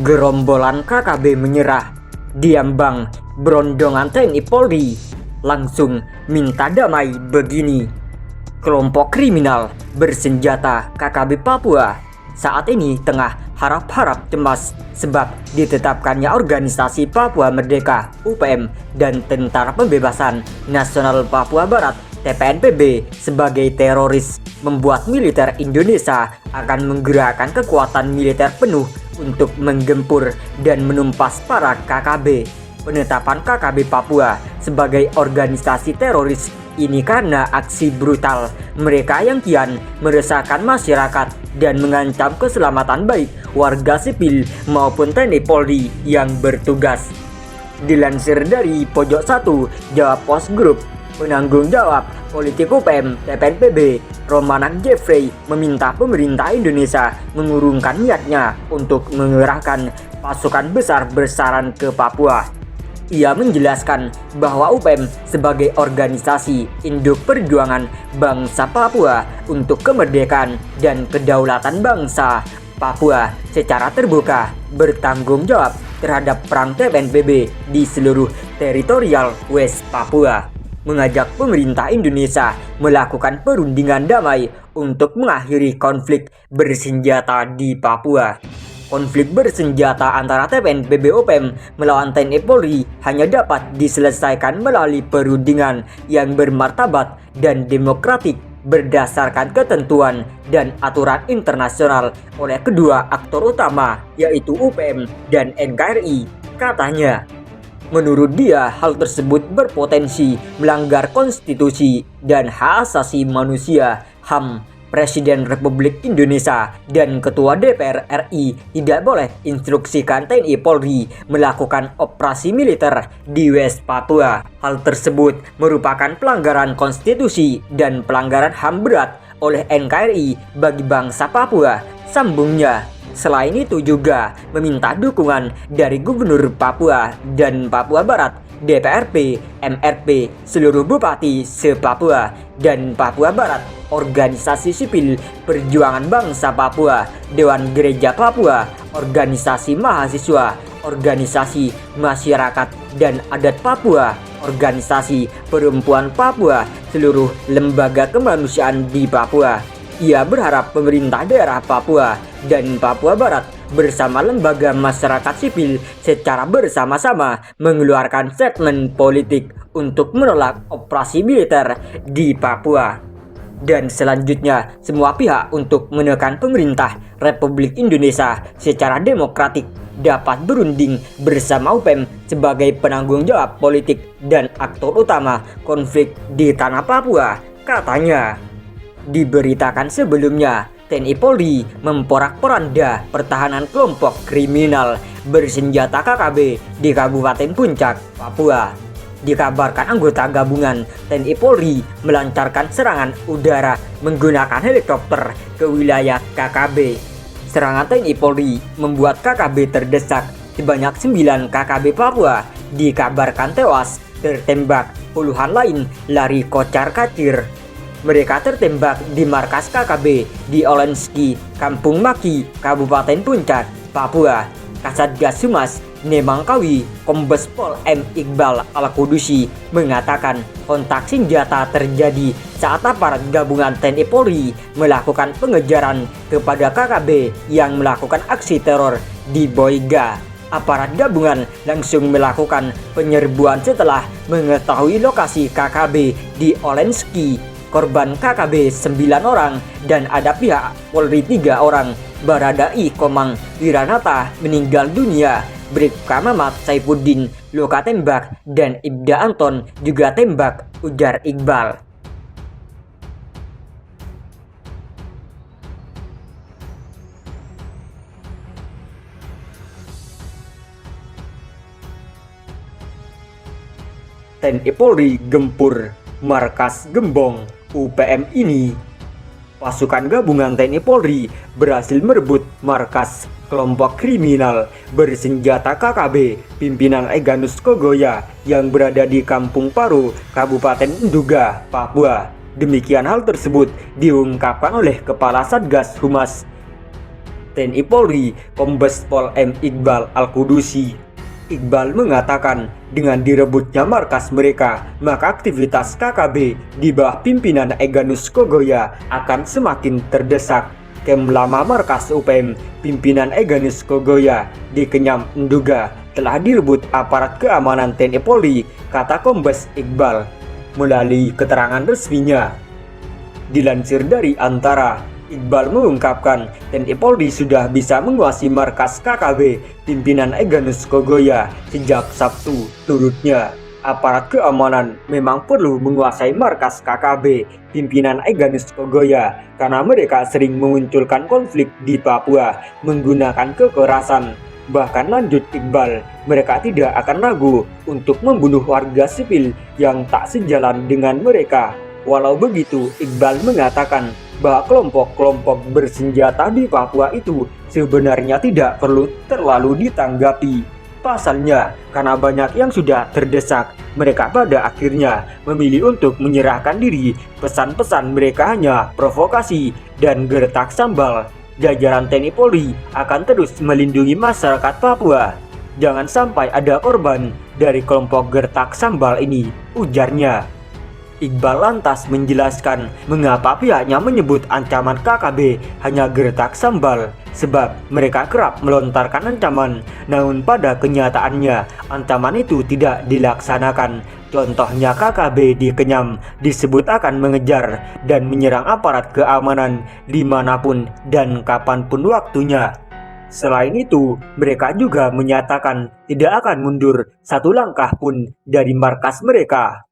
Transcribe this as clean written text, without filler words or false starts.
Gerombolan KKB menyerah, diambang berondongan TNI Polri, langsung minta damai begini. Kelompok kriminal bersenjata KKB Papua saat ini tengah harap-harap cemas sebab ditetapkannya organisasi Papua Merdeka (UPM) dan Tentara Pembebasan Nasional Papua Barat (TPNPB) sebagai teroris, membuat militer Indonesia akan menggerakkan kekuatan militer penuh untuk menggempur dan menumpas para KKB. Penetapan KKB Papua sebagai organisasi teroris ini karena aksi brutal mereka yang kian meresahkan masyarakat dan mengancam keselamatan baik warga sipil maupun TNI Polri yang bertugas. Dilansir dari Pojok 1 Jawa Post Group, penanggung jawab politik UPM TPNPB Romanak Jeffrey meminta pemerintah Indonesia mengurungkan niatnya untuk mengerahkan pasukan besar-besaran ke Papua. Ia menjelaskan bahwa UPM sebagai organisasi induk perjuangan bangsa Papua untuk kemerdekaan dan kedaulatan bangsa Papua secara terbuka bertanggung jawab terhadap perang TPNPB di seluruh teritorial West Papua, mengajak pemerintah Indonesia melakukan perundingan damai untuk mengakhiri konflik bersenjata di Papua. Konflik bersenjata antara TPNPB UPM melawan TNI Polri hanya dapat diselesaikan melalui perundingan yang bermartabat dan demokratik berdasarkan ketentuan dan aturan internasional oleh kedua aktor utama yaitu UPM dan NKRI, katanya. Menurut dia, hal tersebut berpotensi melanggar konstitusi dan hak asasi manusia (HAM). Presiden Republik Indonesia dan Ketua DPR RI tidak boleh instruksikan TNI Polri melakukan operasi militer di West Papua. Hal tersebut merupakan pelanggaran konstitusi dan pelanggaran HAM berat oleh NKRI bagi bangsa Papua, sambungnya. Selain itu juga meminta dukungan dari Gubernur Papua dan Papua Barat, DPRP, MRP, seluruh bupati se-Papua dan Papua Barat, organisasi sipil perjuangan bangsa Papua, Dewan Gereja Papua, organisasi mahasiswa, organisasi masyarakat dan adat Papua, organisasi perempuan Papua, seluruh lembaga kemanusiaan di Papua. Ia berharap pemerintah daerah Papua dan Papua Barat bersama lembaga masyarakat sipil secara bersama-sama mengeluarkan statement politik untuk menolak operasi militer di Papua. Dan selanjutnya, semua pihak untuk menekan pemerintah Republik Indonesia secara demokratik dapat berunding bersama UPM sebagai penanggung jawab politik dan aktor utama konflik di tanah Papua, katanya. Diberitakan sebelumnya, TNI Polri memporak-poranda pertahanan kelompok kriminal bersenjata KKB di Kabupaten Puncak, Papua. Dikabarkan anggota gabungan TNI Polri melancarkan serangan udara menggunakan helikopter ke wilayah KKB. Serangan TNI Polri membuat KKB terdesak. Sebanyak 9 KKB Papua dikabarkan tewas tertembak, puluhan lain lari kocar-kacir. Mereka tertembak di markas KKB di Olenski, Kampung Maki, Kabupaten Puncak, Papua. Kasatgas Humas Nemangkawi, Kombes Pol M. Iqbal Al-Kudusi mengatakan kontak senjata terjadi saat aparat gabungan TNI Polri melakukan pengejaran kepada KKB yang melakukan aksi teror di Boiga. Aparat gabungan langsung melakukan penyerbuan setelah mengetahui lokasi KKB di Olenski. Korban KKB 9 orang dan ada pihak Polri 3 orang. Baradae Komang Wiranata meninggal dunia. Bribka Mamat Saifuddin luka tembak dan Ibda Anton juga tembak, ujar Iqbal. TNI Polri gempur markas Gembong UPM ini. Pasukan gabungan TNI Polri berhasil merebut markas kelompok kriminal bersenjata KKB pimpinan Eganus Kogoya yang berada di Kampung Paru, Kabupaten Nduga, Papua. Demikian hal tersebut diungkapkan oleh Kepala Satgas Humas TNI Polri, Kombes Pol M. Iqbal Al-Qudusi. Iqbal mengatakan dengan direbutnya markas mereka, maka aktivitas KKB di bawah pimpinan Egyanus Kogoya akan semakin terdesak. Kem lama markas UPM pimpinan Egyanus Kogoya di Kenyam Nduga telah direbut aparat keamanan TNI Polri, kata Kombes Iqbal melalui keterangan resminya. Dilansir dari Antara, Iqbal mengungkapkan TNI Polri sudah bisa menguasai markas KKB pimpinan Egyanus Kogoya sejak Sabtu. Menurutnya, aparat keamanan memang perlu menguasai markas KKB pimpinan Egyanus Kogoya karena mereka sering memunculkan konflik di Papua menggunakan kekerasan. Bahkan lanjut Iqbal, mereka tidak akan ragu untuk membunuh warga sipil yang tak sejalan dengan mereka. Walau begitu, Iqbal mengatakan bahwa kelompok-kelompok bersenjata di Papua itu sebenarnya tidak perlu terlalu ditanggapi. Pasalnya, karena banyak yang sudah terdesak, mereka pada akhirnya memilih untuk menyerahkan diri. Pesan-pesan mereka hanya provokasi dan gertak sambal. Jajaran TNI Polri akan terus melindungi masyarakat Papua. Jangan sampai ada korban dari kelompok gertak sambal ini, ujarnya. Iqbal lantas menjelaskan mengapa pihaknya menyebut ancaman KKB hanya gertak sambal, sebab mereka kerap melontarkan ancaman, namun pada kenyataannya ancaman itu tidak dilaksanakan. Contohnya KKB di Kenyam disebut akan mengejar dan menyerang aparat keamanan dimanapun dan kapanpun waktunya. Selain itu, mereka juga menyatakan tidak akan mundur satu langkah pun dari markas mereka.